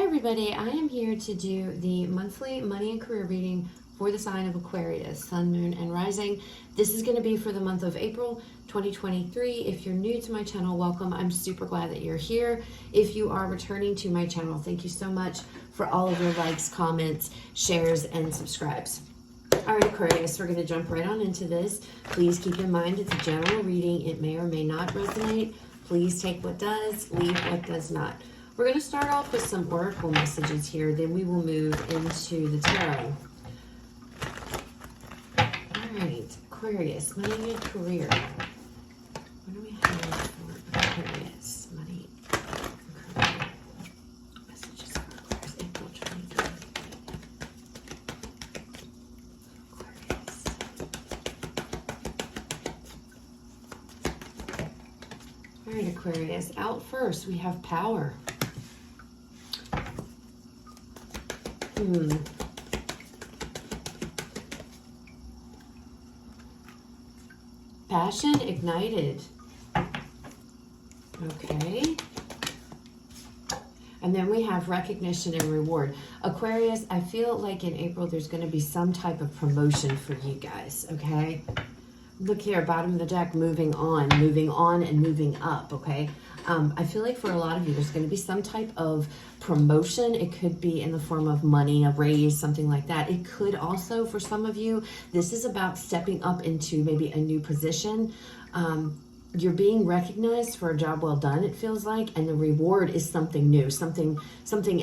everybody, I am here to do the monthly money and career reading for the sign of Aquarius, Sun, Moon, and Rising. This is going to be for the month of April 2023. If you're new to my channel, welcome. I'm super glad that you're here. If you are returning to my channel, thank you so much for all of your likes, comments, shares, and subscribes. All right, Aquarius, we're going to jump right on into this. Please keep in mind it's a general reading. It may or may not resonate. Please take what does, leave what does not. We're going to start off with some oracle messages here, then we will move into the tarot. All right, Aquarius, money and career. What do we have for Aquarius? Money and career. Messages for Aquarius, April 2023. Aquarius. All right, Aquarius, out first, we have power. Passion ignited. Okay. And then we have recognition and reward. Aquarius, I feel like in April there's going to be some type of promotion for you guys, okay? Look here, bottom of the deck, moving on and moving up, okay? I feel like for a lot of you, there's going to be some type of promotion. It could be in the form of money, a raise, something like that. It could also, for some of you, this is about stepping up into maybe a new position. You're being recognized for a job well done, it feels like, and the reward is something new, something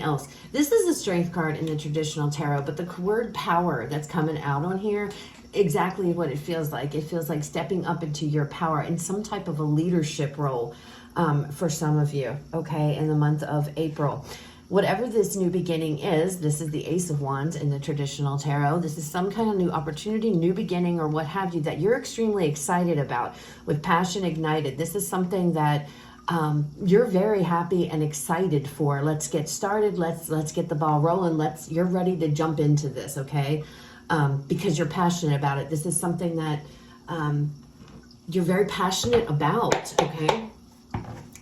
else. This is a strength card in the traditional tarot, but the word power that's coming out on here, exactly what it feels like. It feels like stepping up into your power in some type of a leadership role. For some of you, okay, in the month of April. Whatever this new beginning is, this is the Ace of Wands in the traditional tarot. This is some kind of new opportunity, new beginning, or what have you that you're extremely excited about with passion ignited. This is something that you're very happy and excited for. Let's get started. Let's get the ball rolling. You're ready to jump into this, okay? Because you're passionate about it. This is something that you're very passionate about, okay?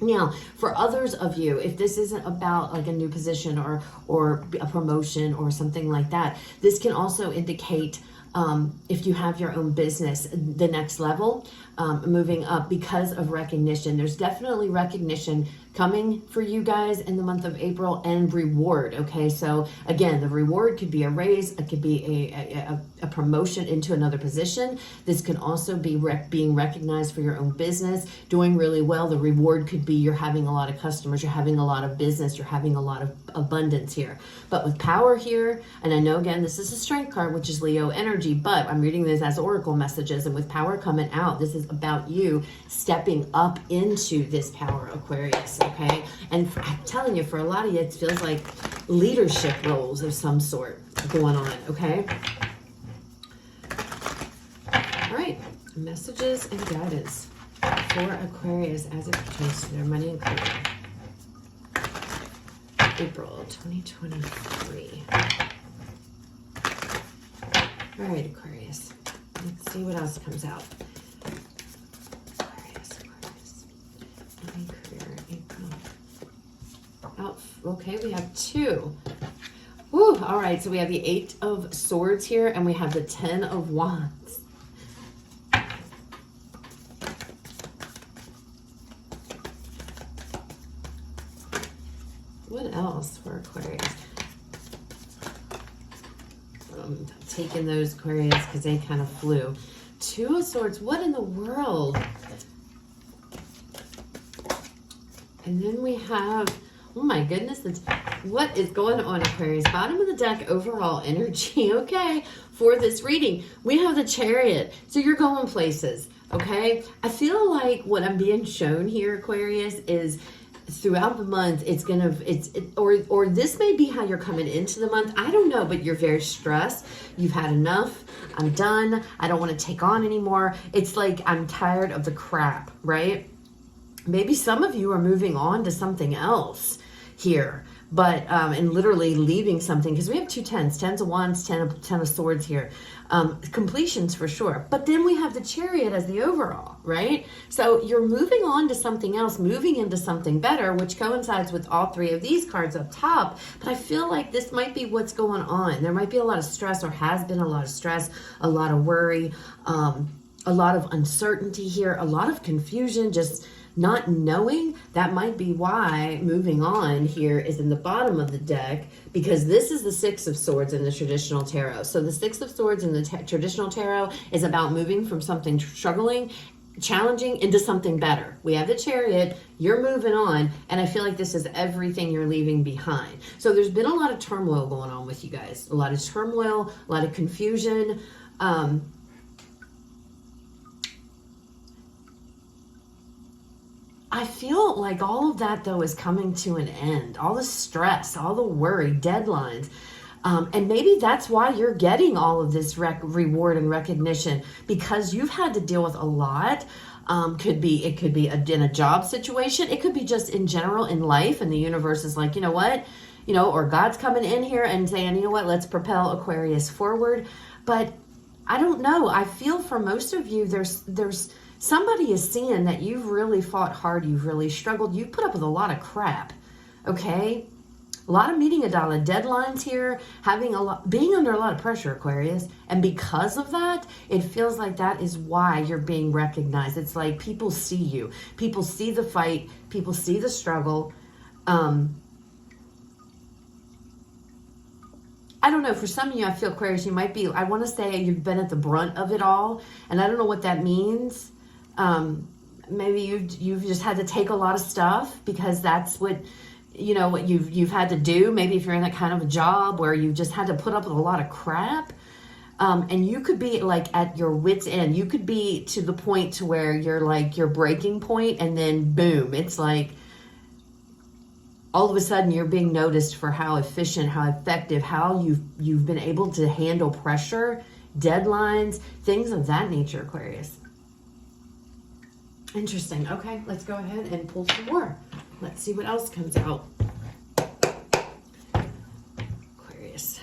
Now, for others of you, if this isn't about like a new position or a promotion or something like that, this can also indicate if you have your own business, the next level, moving up because of recognition. There's definitely recognition coming for you guys in the month of April and reward, okay? So again, the reward could be a raise, it could be a promotion into another position. This can also be being recognized for your own business, doing really well. The reward could be you're having a lot of customers, you're having a lot of business, you're having a lot of abundance here. But with power here, and I know again, this is a strength card, which is Leo energy, but I'm reading this as oracle messages, and with power coming out, this is about you stepping up into this power, Aquarius. Okay, and I'm telling you, for a lot of you, it feels like leadership roles of some sort going on, okay? All right, messages and guidance for Aquarius as it pertains to their money and career. April 2023. All right, Aquarius. Let's see what else comes out. Okay, we have two. Woo, all right, so we have the 8 of Swords here, and we have the 10 of Wands. What else for Aquarius? I'm taking those Aquarius because they kind of flew. 2 of Swords, what in the world? And then we have, oh my goodness, what is going on, Aquarius? Bottom of the deck, overall energy, okay, for this reading. We have the Chariot, so you're going places, okay? I feel like what I'm being shown here, Aquarius, is throughout the month, or this may be how you're coming into the month. I don't know, but you're very stressed. You've had enough. I'm done. I don't want to take on anymore. It's like I'm tired of the crap, right? Maybe some of you are moving on to something else here. but and literally leaving something, because we have two tens, tens of wands, ten of swords here. Completions for sure. But then we have the Chariot as the overall, right? So you're moving on to something else, moving into something better, which coincides with all three of these cards up top. But I feel like this might be what's going on. There might be a lot of stress, or has been a lot of stress, a lot of worry, a lot of uncertainty here, a lot of confusion, just not knowing. That might be why moving on here is in the bottom of the deck, because this is the Six of Swords in the traditional tarot. So the Six of Swords in the traditional tarot is about moving from something struggling, challenging, into something better. We have the Chariot, you're moving on, and I feel like this is everything you're leaving behind. So there's been a lot of turmoil going on with you guys, a lot of turmoil, a lot of confusion. I feel like all of that, though, is coming to an end. All the stress, all the worry, deadlines. And maybe that's why you're getting all of this reward and recognition, because you've had to deal with a lot. It could be in a job situation. It could be just in general in life. And the universe is like, you know what? Or God's coming in here and saying, you know what? Let's propel Aquarius forward. But I don't know. I feel for most of you, there's somebody is seeing that you've really fought hard, you've really struggled, you've put up with a lot of crap, okay? A lot of meeting a lot of deadlines here, being under a lot of pressure, Aquarius. And because of that, it feels like that is why you're being recognized. It's like people see you. People see the fight. People see the struggle. I don't know, for some of you, I feel, Aquarius, you might be, I want to say you've been at the brunt of it all. And I don't know what that means. Maybe you've just had to take a lot of stuff because that's what you've had to do. Maybe if you're in that kind of a job where you just had to put up with a lot of crap, and you could be like at your wit's end. You could be to the point to where you're like your breaking point, and then boom, it's like all of a sudden you're being noticed for how efficient, how effective, how you've been able to handle pressure, deadlines, things of that nature, Aquarius. Interesting. Okay, let's go ahead and pull some more. Let's see what else comes out. Aquarius.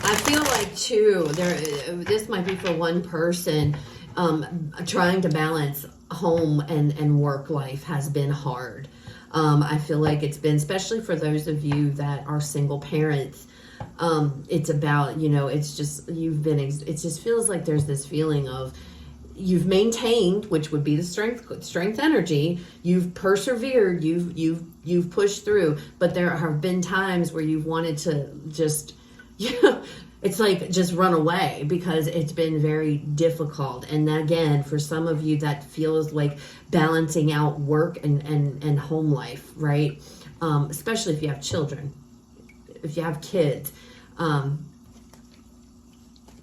I feel like too, this might be for one person, trying to balance home and work life has been hard. I feel like it's been, especially for those of you that are single parents, it's about, it's just, it just feels like there's this feeling of you've maintained, which would be the strength energy. You've persevered, you've pushed through, but there have been times where you've wanted to just, it's like just run away because it's been very difficult. And again, for some of you, that feels like balancing out work and home life, right? Especially if you have children, if you have kids, and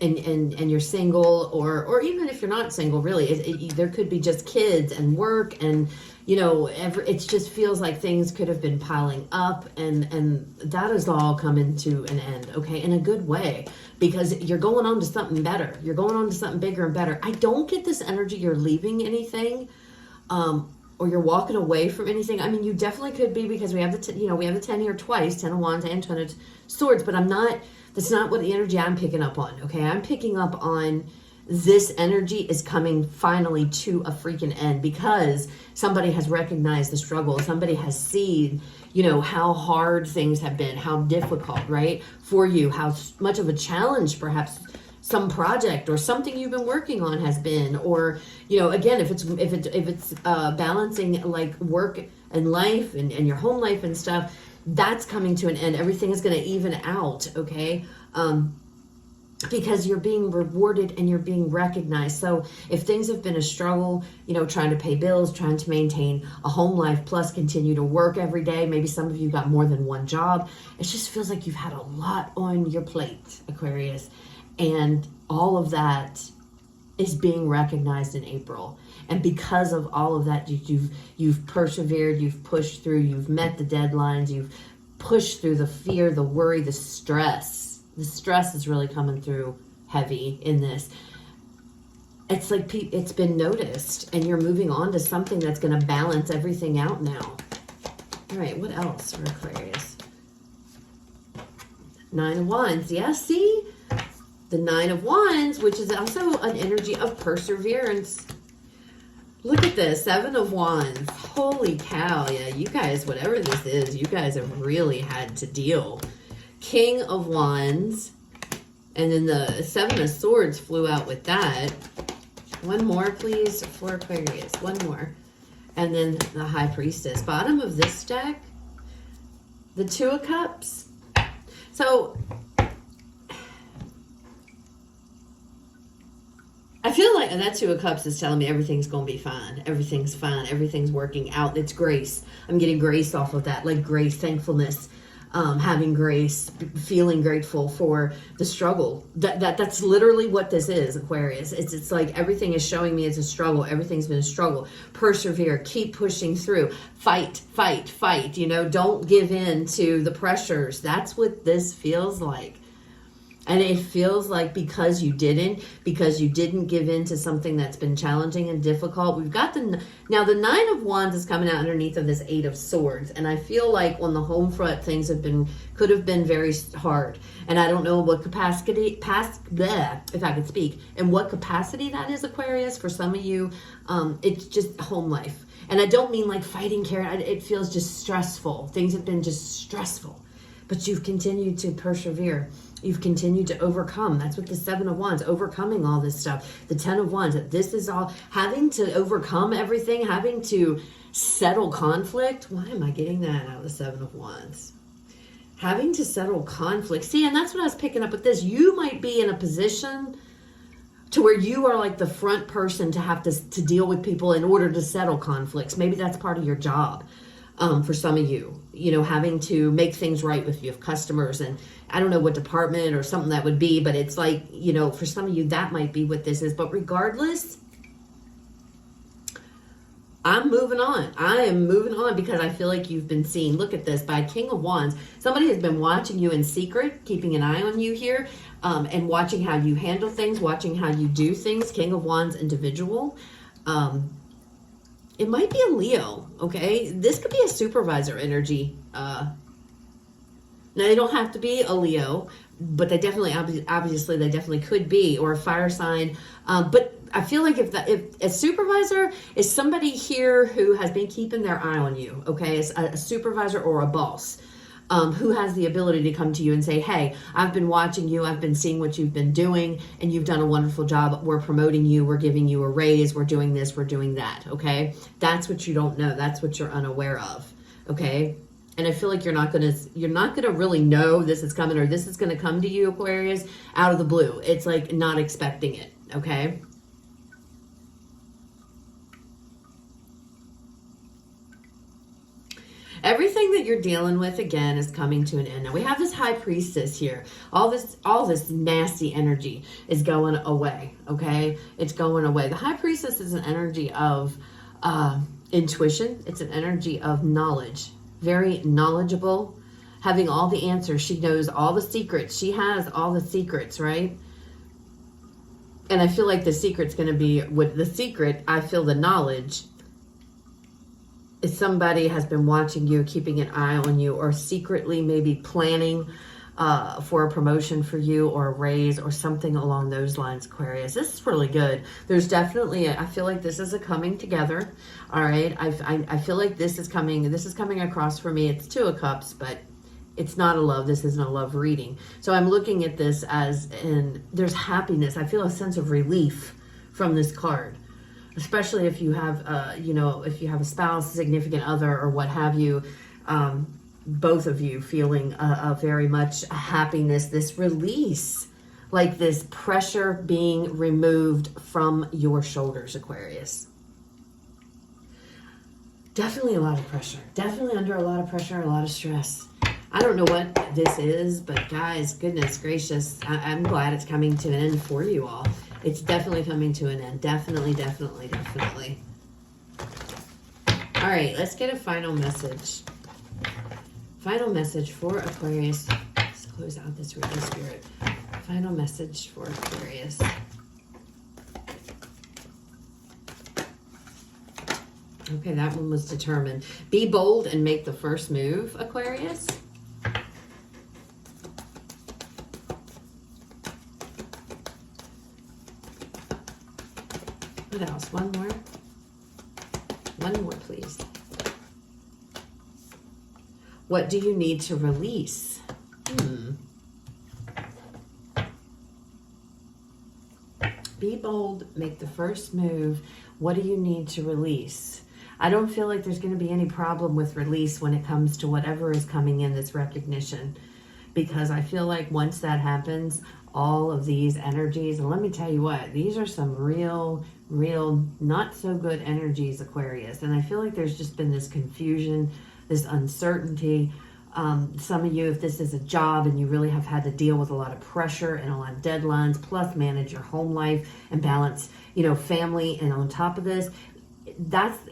you're single, or even if you're not single, really, there could be just kids and work and, it just feels like things could have been piling up, and that is all coming to an end, okay, in a good way, because you're going on to something better. You're going on to something bigger and better. I don't get this energy you're leaving anything, or you're walking away from anything. I mean, you definitely could be, because we have we have the 10 here twice, 10 of wands and 10 of swords, but that's not what the energy I'm picking up on, okay? I'm picking up on this energy is coming finally to a freaking end, because somebody has recognized the struggle. Somebody has seen, how hard things have been, how difficult, right, for you, how much of a challenge perhaps some project or something you've been working on has been, or, again, if it's balancing like work and life and your home life and stuff, that's coming to an end. Everything is going to even out, okay? Because you're being rewarded and you're being recognized. So if things have been a struggle, trying to pay bills, trying to maintain a home life, plus continue to work every day, maybe some of you got more than one job, it just feels like you've had a lot on your plate, Aquarius. And all of that is being recognized in April. And because of all of that, you've persevered, you've pushed through, you've met the deadlines, you've pushed through the fear, the worry, the stress. The stress is really coming through heavy in this. it's like it's been noticed and you're moving on to something that's going to balance everything out now. All right, what else for Aquarius? 9 of Wands. Yeah, see? The 9 of Wands, which is also an energy of perseverance. Look at this, 7 of Wands. Holy cow, yeah, you guys, whatever this is, you guys have really had to deal. King of Wands, and then the 7 of Swords flew out with that. One more, please, for Aquarius. One more. And then the High Priestess. Bottom of this deck, the 2 of Cups. So I feel like that 2 of Cups is telling me everything's going to be fine. Everything's fine. Everything's working out. It's grace. I'm getting grace off of that, like grace, thankfulness, having grace, feeling grateful for the struggle. That's literally what this is, Aquarius. It's like everything is showing me it's a struggle. Everything's been a struggle. Persevere. Keep pushing through. Fight, fight, fight. You know, don't give in to the pressures. That's what this feels like. And it feels like because you didn't give in to something that's been challenging and difficult. We've got now the 9 of Wands is coming out underneath of this 8 of Swords. And I feel like on the home front, things could have been very hard. And I don't know what capacity, if I could speak, and what capacity that is, Aquarius. For some of you, it's just home life. And I don't mean like fighting, Karen. It feels just stressful. Things have been just stressful. But you've continued to persevere. You've continued to overcome. That's what the 7 of Wands, overcoming all this stuff. The 10 of Wands, this is all having to overcome everything, having to settle conflict. Why am I getting that out of the 7 of Wands? Having to settle conflict. See, and that's what I was picking up with this. You might be in a position to where you are like the front person to have to deal with people in order to settle conflicts. Maybe that's part of your job. For some of you, you know, having to make things right with your customers, and I don't know what department or something that would be, but it's like, you know, for some of you, that might be what this is. But regardless, I'm moving on. I am moving on because I feel like you've been seen. Look at this, by King of Wands. Somebody has been watching you in secret, keeping an eye on you here, and watching how you handle things, watching how you do things. King of Wands individual. It might be a Leo, okay? This could be a supervisor energy. Now, they don't have to be a Leo, but they definitely, obviously, they definitely could be, or a fire sign. But I feel like if a supervisor is somebody here who has been keeping their eye on you, okay? It's a supervisor or a boss. Who has the ability to come to you and say, hey, I've been watching you, I've been seeing what you've been doing, and you've done a wonderful job. We're promoting you, we're giving you a raise, we're doing this, we're doing that, okay? That's what you don't know. That's what you're unaware of, okay? And I feel like you're not gonna really know this is coming, or this is gonna come to you, Aquarius, out of the blue. It's like not expecting it, okay? Everything that you're dealing with, again, is coming to an end. Now, we have this High Priestess here. All this nasty energy is going away, okay? It's going away. The High Priestess is an energy of intuition. It's an energy of knowledge. Very knowledgeable, having all the answers. She knows all the secrets. She has all the secrets, right? And I feel like the secret's going to be, with the secret, I feel the knowledge. If somebody has been watching you, keeping an eye on you, or secretly maybe planning for a promotion for you, or a raise, or something along those lines, Aquarius. This is really good. There's definitely, I feel like this is a coming together. All right. I feel like this is coming across for me. It's 2 of Cups, but it's not a love. This isn't a love reading. So I'm looking at this as there's happiness. I feel a sense of relief from this card. Especially if you have, if you have a spouse, significant other, or what have you, both of you feeling very much a happiness, this release, like this pressure being removed from your shoulders, Aquarius. Definitely a lot of pressure. Definitely under a lot of pressure, a lot of stress. I don't know what this is, but guys, goodness gracious, I'm glad it's coming to an end for you all. It's definitely coming to an end. Definitely, definitely, definitely. All right, let's get a final message. Final message for Aquarius. Let's close out this reading, Spirit. Final message for Aquarius. Okay, that one was determined. Be bold and make the first move, Aquarius. What else? One more? One more, please. What do you need to release? Be bold, make the first move. What do you need to release? I don't feel like there's going to be any problem with release when it comes to whatever is coming in this recognition. Because I feel like once that happens, all of these energies, and let me tell you what, these are some real not so good energies, Aquarius. And I feel like there's just been this confusion, this uncertainty. Some of you, if this is a job and you really have had to deal with a lot of pressure and a lot of deadlines, plus manage your home life and balance, you know, family, and on top of this,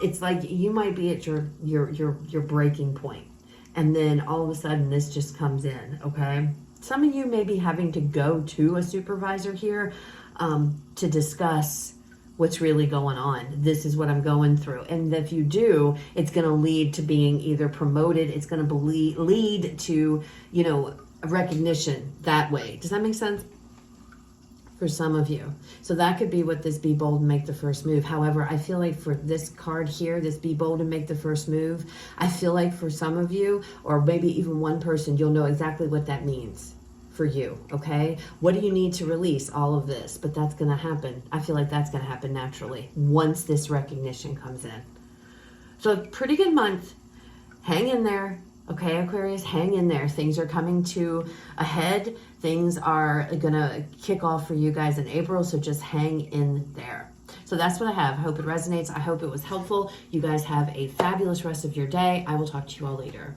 it's like you might be at your breaking point, and then all of a sudden this just comes in. Okay, some of you may be having to go to a supervisor here to discuss what's really going on. This is what I'm going through. And if you do, it's going to lead to being either promoted. It's going to lead to, you know, recognition that way. Does that make sense? For some of you. So that could be what this be bold and make the first move. However, I feel like for this card here, this be bold and make the first move, I feel like for some of you, or maybe even one person, you'll know exactly what that means for you. Okay, what do you need to release? All of this. But that's going to happen. I feel like that's going to happen naturally once this recognition comes in. So pretty good month. Hang in there. Okay, Aquarius, hang in there. Things are coming to a head. Things are going to kick off for you guys in April, so just hang in there. So that's what I have. I hope it resonates. I hope it was helpful. You guys have a fabulous rest of your day. I will talk to you all later.